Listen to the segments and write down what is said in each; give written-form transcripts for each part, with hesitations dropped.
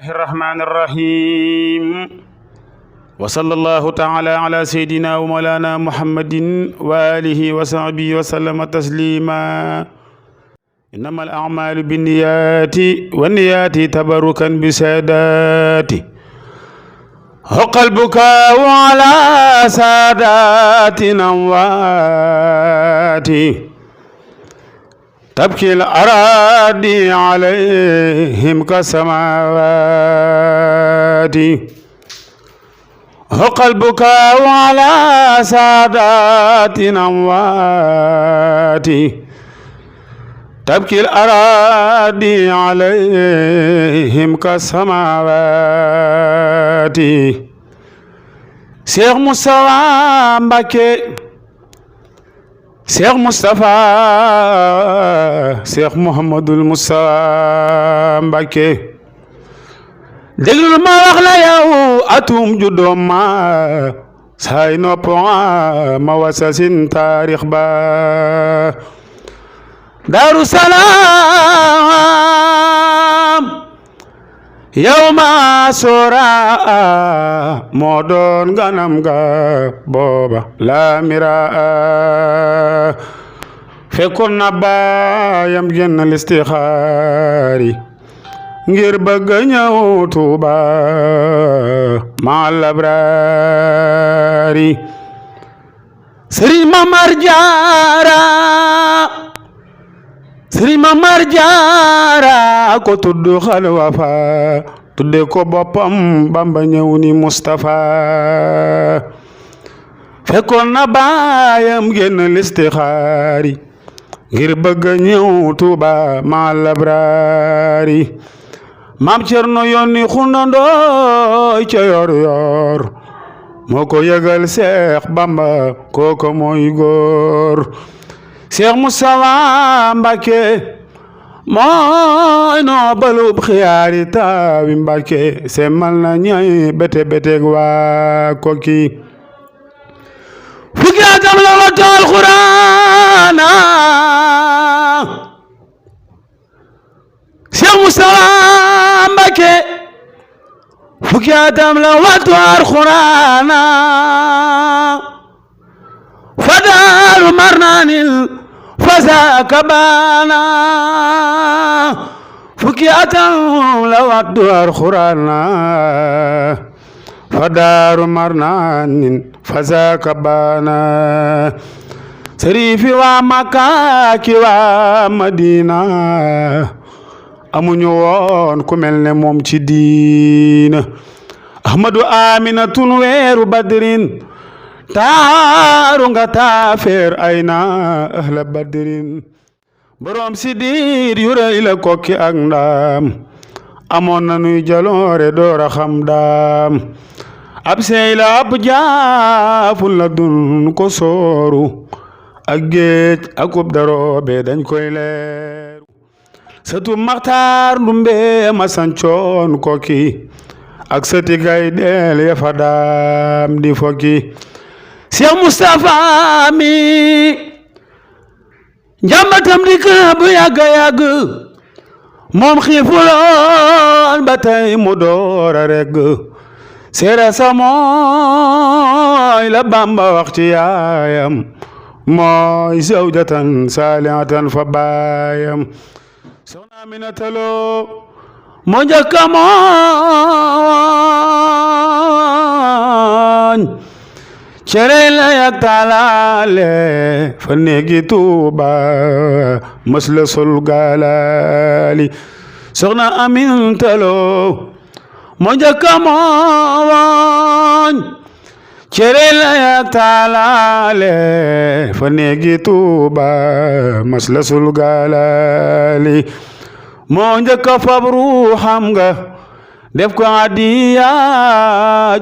الرحمن الرحيم وصلى الله تعالى على سيدنا ومولانا محمد وآله وصحبه وسلم تسليما إنما الأعمال بالنيات والنيات تبركا بسادات حق البكاء على سادات أموات تبكي الأراضي عليهم كالسماوات حق البكاء على سادات أموات تبكي الأراضي عليهم كالسماوات شيخ مصطفى مبكي Cheikh Moustapha Cheikh Mouhamadul Moustapha Mbacké déglul ma wax la yow atum juddoom ma say nopp ma wasasin taarix ba Daaru Salaam yawma sora moo doon ganam ga booba la mira fekkoon na baayam génn listixaari ngir bëgg ñëw Tuuba ma labraari Sëriñ Mamar Jaara ko tuddu xalwa fa tudde ko boppam Bamba ñëw ni Mustafa fekkoon na baayam génn listixaari ngir bëgg ñëw Tuuba ma labraari Maam Cerno yónni xundandooy ca yor yor moo ko yëgal Seex Bamba kooko mooy góor Cheikh Moustapha Mbacké mooy noo balub xiyaari taawi Mbacké semmal na ñay bete beteg waa Koki fukki atam la wattu alxuraana Cheikh Moustapha Mbacké fukki atam la wattu alxuraana fadaaru marnaanil fasaaka baana fukki atam la wattu alxuraana fadaaru marnaanin fasaaka baana sërifi waa Makka ki waa Madina amuñu woon ku mel ne moom ci diina Ahmadu Aminatun weeru Badrin taaru nga taafeer ay na ahla badrin borom si diir yu rëy la Kokki ak ndaam amoon na nuy jaloore doora xam daam ab sey la ab jaaful la dun ko sooru ak géej akub daroobe dañ koy leeru sëtu Maxtaar Ndumbe ma sancoon Kokki ak sëti gay deel ya fa daam di fokki Cheikh Moustapha mi njàmbatam di ka bu yàgg moom xiifuloon ba tey mu doora regg seera sa mooy la Bamba wax ci yaayam mooy zawjatan saalihatan fa baayam Soxna Aminata Lo moo njëkka mooñ cere la yak taalaale fa néegi Tuuba mës la sol gaalaali Soxna Aminata Lo moo njëkka mooñ cere la yak taalaale fa néegi Tuuba mës la sol gaalaali moo njëkka fabru xam nga def ko adiya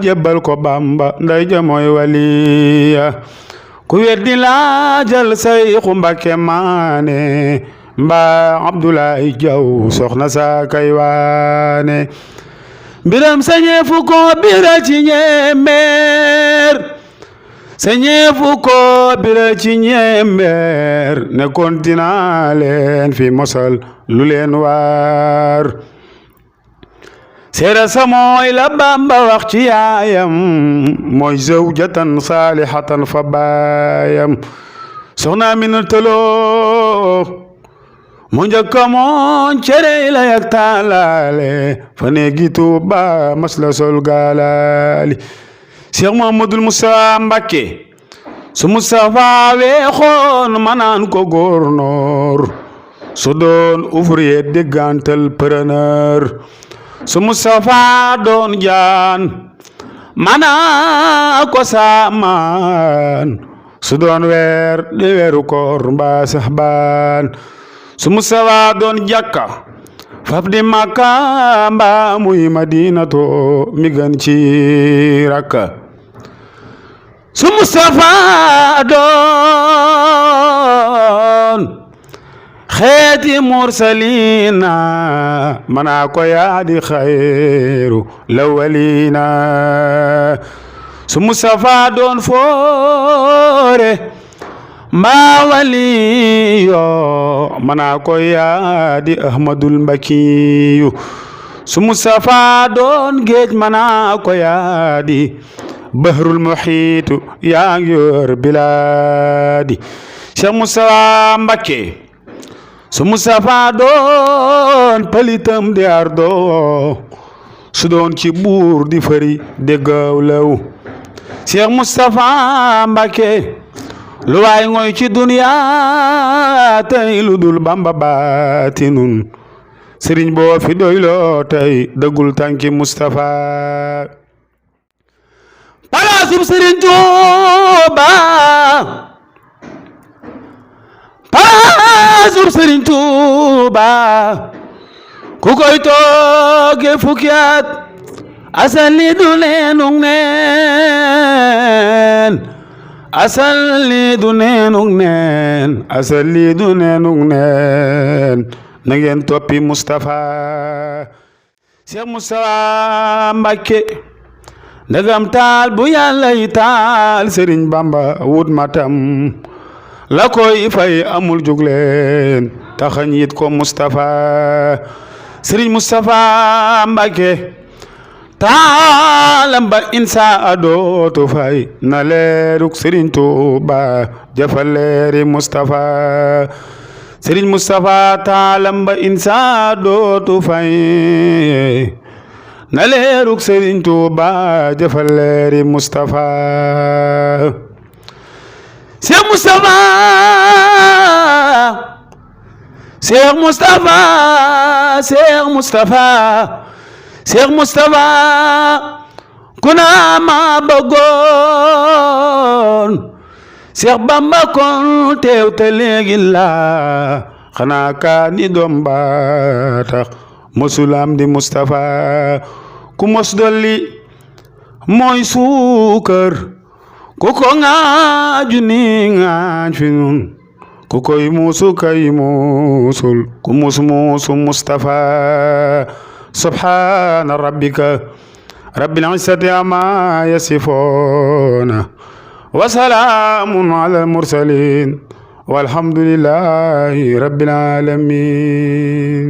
jébbal ko Bamba nday ja mooy waliya ku weddi laajal Sayxu Mbacké maane mbaa Abdoulaye Jaw soxna saa kay waane mbiram sañeefu ko bira ci ñeemeer sañeefu ko bira ci ñeemeer ne kontina leen fi mosal lu leen waar seere sa mooy la Bamba wax ci yaayam mooy zawjatan saalihatan fa baayam soxna Aminata Lo mu njëkk moon cere la yak taalaale fa neegi Tuuba mas la sol gaalaali Cheikh Mouhamadoul Moustapha Mbacké su Moustapha weexoon manaan ko góornoor su doon ouvrier déggantal preneur su Moustapha doon jaan mana ko saamaan su doon weer di weeru koor mbaa sax baan su Moustapha doon jàkka faf di Makka mbaa muy Madinato mi gën ci rakka su Moustapha doon xeeti mursalina mana ko yaadi xayru lawalina su Moustapha doon foore mbaa waliyo mana ko yaadi Ahmadul Mbakiyu su Moustapha doon géej mana ko yaadi Bahrul Muhitu yaa ngi yor bilaadi Cheikh Moustapha Mbacké su Moustapha doon palitam di ardo su doon ci buur di fari déggaw law Cheikh Moustapha Mbacké lu waay ngoy ci duniya tey lu dul Bamba baatinun sëriñ boo fi doyloo tey dëggul tànki Moustapha palaasub sëriñ Tuuba palaasub sëriñ Tuuba ku koy tooge fukki at asal li du neenug neen asal li du neenug neen asal li du neenug neen na ngeen toppi Moustapha Cheikh Moustapha Mbacké ndegam taal bu Yàlla yi taal Sëriñ Bamba wut matam la koy fay amul jugleen taxañ yit ko Moustapha Sëriñ Moustapha Mbacké taalam ba insa adootu fay na leeruk Sëriñ Tuuba jafal leeri Moustapha Sëriñ Moustapha taalam ba insa adootu fay na leeruk Sëriñ Tuuba jafal leeri Moustapha Cheikh Moustapha Cheikh Moustapha Cheikh Moustapha Cheikh Moustapha ku na ma bëggoon Cheikh Bamba kon teew te léegi la xanaa ka ni doom ba tax mosulam di Moustapha ku mos dolli mooy suukar ku ko ŋaaju ni ŋaaj fi nun ku koy muusu kay muusul ku mus muusu Moustapha subhana rabbika rabbil izzati amma yasifuna wa salaamun ala mursalin walhamdulillahi rabbil alamin.